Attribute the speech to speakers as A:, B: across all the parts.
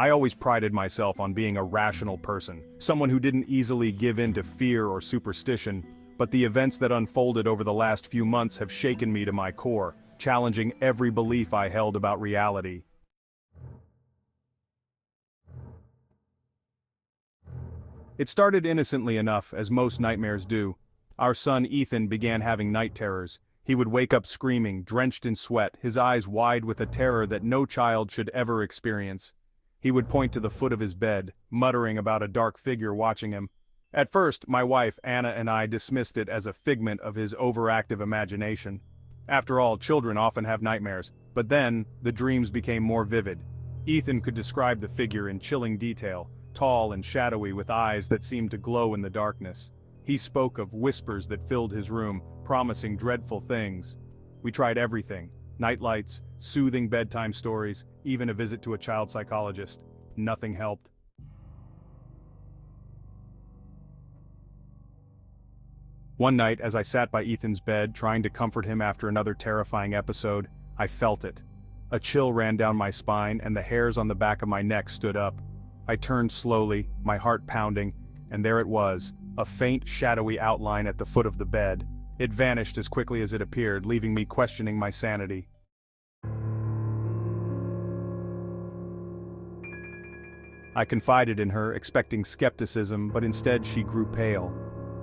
A: I always prided myself on being a rational person, someone who didn't easily give in to fear or superstition, but the events that unfolded over the last few months have shaken me to my core, challenging every belief I held about reality. It started innocently enough, as most nightmares do. Our son Ethan began having night terrors. He would wake up screaming, drenched in sweat, his eyes wide with a terror that no child should ever experience. He would point to the foot of his bed, muttering about a dark figure watching him. At first, my wife Anna and I dismissed it as a figment of his overactive imagination. After all, children often have nightmares, but then, the dreams became more vivid. Ethan could describe the figure in chilling detail, tall and shadowy with eyes that seemed to glow in the darkness. He spoke of whispers that filled his room, promising dreadful things. We tried everything: nightlights, soothing bedtime stories, even a visit to a child psychologist. Nothing helped. One night, as I sat by Ethan's bed trying to comfort him after another terrifying episode, I felt it. A chill ran down my spine and the hairs on the back of my neck stood up. I turned slowly, my heart pounding, and there it was, a faint, shadowy outline at the foot of the bed. It vanished as quickly as it appeared, leaving me questioning my sanity. I confided in her, expecting skepticism, but instead she grew pale.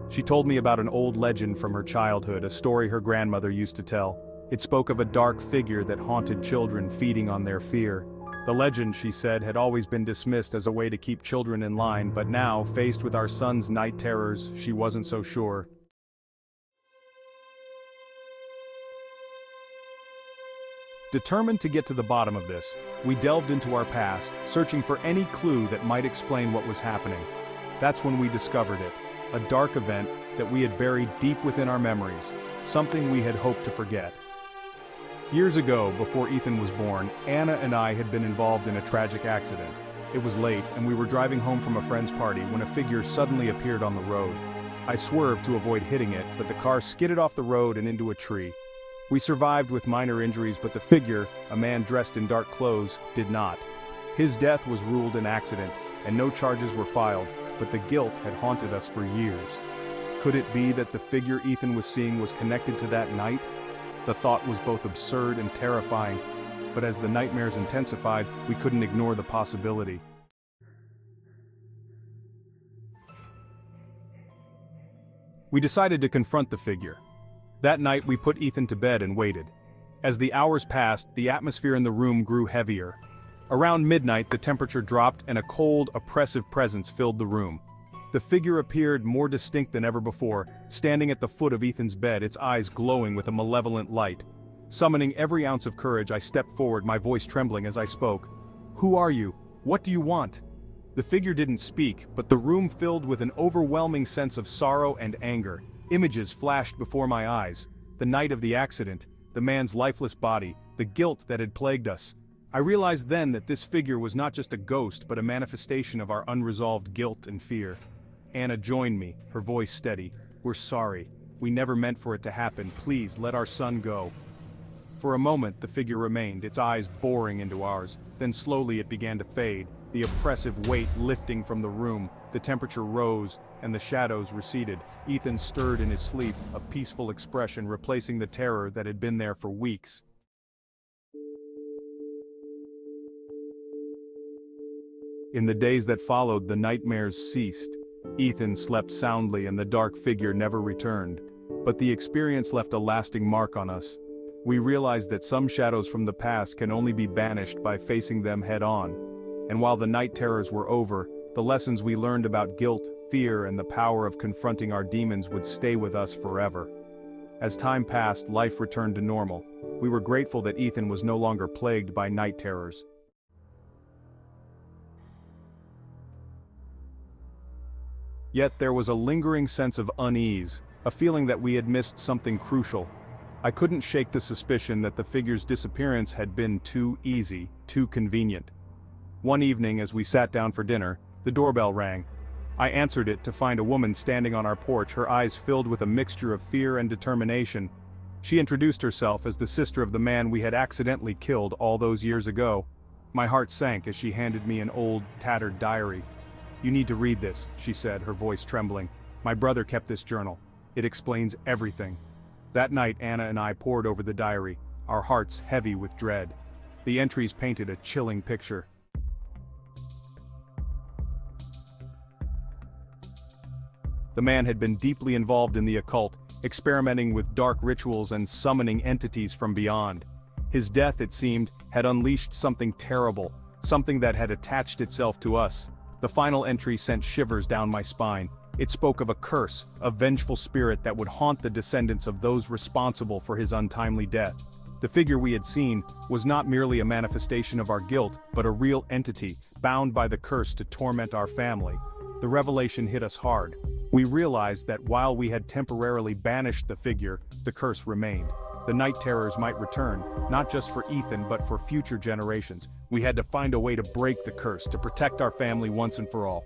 A: She told me about an old legend from her childhood, a story her grandmother used to tell. It spoke of a dark figure that haunted children, feeding on their fear. The legend, she said, had always been dismissed as a way to keep children in line, but now, faced with our son's night terrors, she wasn't so sure. Determined to get to the bottom of this, we delved into our past, searching for any clue that might explain what was happening. That's when we discovered it, a dark event that we had buried deep within our memories, something we had hoped to forget. Years ago, before Ethan was born, Anna and I had been involved in a tragic accident. It was late, and we were driving home from a friend's party when a figure suddenly appeared on the road. I swerved to avoid hitting it, but the car skidded off the road and into a tree. We survived with minor injuries, but the figure, a man dressed in dark clothes, did not. His death was ruled an accident, and no charges were filed, but the guilt had haunted us for years. Could it be that the figure Ethan was seeing was connected to that night? The thought was both absurd and terrifying, but as the nightmares intensified, we couldn't ignore the possibility. We decided to confront the figure. That night we put Ethan to bed and waited. As the hours passed, the atmosphere in the room grew heavier. Around midnight, the temperature dropped and a cold, oppressive presence filled the room. The figure appeared more distinct than ever before, standing at the foot of Ethan's bed, its eyes glowing with a malevolent light. Summoning every ounce of courage, I stepped forward, my voice trembling as I spoke. "Who are you? What do you want?" The figure didn't speak, but the room filled with an overwhelming sense of sorrow and anger. Images flashed before my eyes. The night of the accident, the man's lifeless body, the guilt that had plagued us. I realized then that this figure was not just a ghost, but a manifestation of our unresolved guilt and fear. Anna joined me, her voice steady. "We're sorry. We never meant for it to happen. Please, let our son go." For a moment, the figure remained, its eyes boring into ours. Then slowly it began to fade, the oppressive weight lifting from the room. The temperature rose, and the shadows receded. Ethan stirred in his sleep, a peaceful expression replacing the terror that had been there for weeks. In the days that followed, the nightmares ceased. Ethan slept soundly and the dark figure never returned. But the experience left a lasting mark on us. We realized that some shadows from the past can only be banished by facing them head-on. And while the night terrors were over, the lessons we learned about guilt, fear, and the power of confronting our demons would stay with us forever. As time passed, life returned to normal. We were grateful that Ethan was no longer plagued by night terrors. Yet there was a lingering sense of unease, a feeling that we had missed something crucial. I couldn't shake the suspicion that the figure's disappearance had been too easy, too convenient. One evening, as we sat down for dinner, the doorbell rang. I answered it to find a woman standing on our porch, her eyes filled with a mixture of fear and determination. She introduced herself as the sister of the man we had accidentally killed all those years ago. My heart sank as she handed me an old, tattered diary. "You need to read this," she said, her voice trembling. "My brother kept this journal. It explains everything." That night Anna and I pored over the diary, our hearts heavy with dread. The entries painted a chilling picture. The man had been deeply involved in the occult, experimenting with dark rituals and summoning entities from beyond. His death, it seemed, had unleashed something terrible, something that had attached itself to us. The final entry sent shivers down my spine. It spoke of a curse, a vengeful spirit that would haunt the descendants of those responsible for his untimely death. The figure we had seen was not merely a manifestation of our guilt, but a real entity, bound by the curse to torment our family. The revelation hit us hard. We realized that while we had temporarily banished the figure, the curse remained. The night terrors might return, not just for Ethan but for future generations. We had to find a way to break the curse, to protect our family once and for all.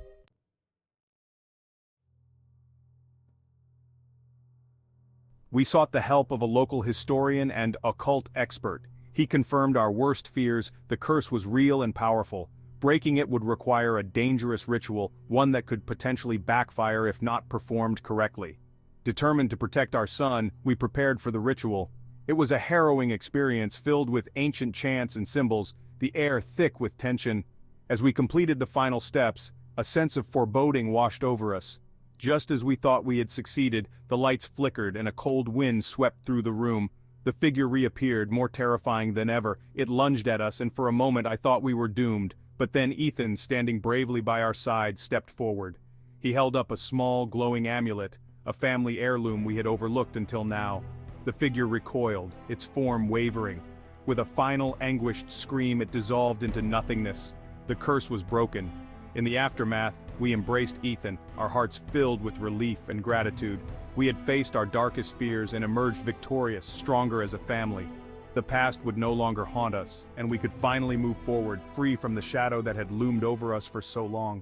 A: We sought the help of a local historian and occult expert. He confirmed our worst fears: the curse was real and powerful. Breaking it would require a dangerous ritual, one that could potentially backfire if not performed correctly. Determined to protect our son, we prepared for the ritual. It was a harrowing experience filled with ancient chants and symbols, the air thick with tension. As we completed the final steps, a sense of foreboding washed over us. Just as we thought we had succeeded, the lights flickered and a cold wind swept through the room. The figure reappeared, more terrifying than ever. It lunged at us, and for a moment I thought we were doomed. But then Ethan, standing bravely by our side, stepped forward. He held up a small, glowing amulet, a family heirloom we had overlooked until now. The figure recoiled, its form wavering. With a final, anguished scream, it dissolved into nothingness. The curse was broken. In the aftermath, we embraced Ethan, our hearts filled with relief and gratitude. We had faced our darkest fears and emerged victorious, stronger as a family. The past would no longer haunt us, and we could finally move forward, free from the shadow that had loomed over us for so long.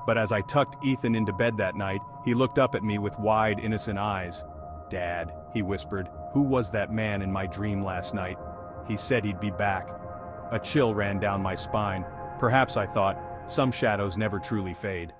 A: But as I tucked Ethan into bed that night, he looked up at me with wide, innocent eyes. "Dad," he whispered, "who was that man in my dream last night? He said he'd be back." A chill ran down my spine. Perhaps, I thought, some shadows never truly fade.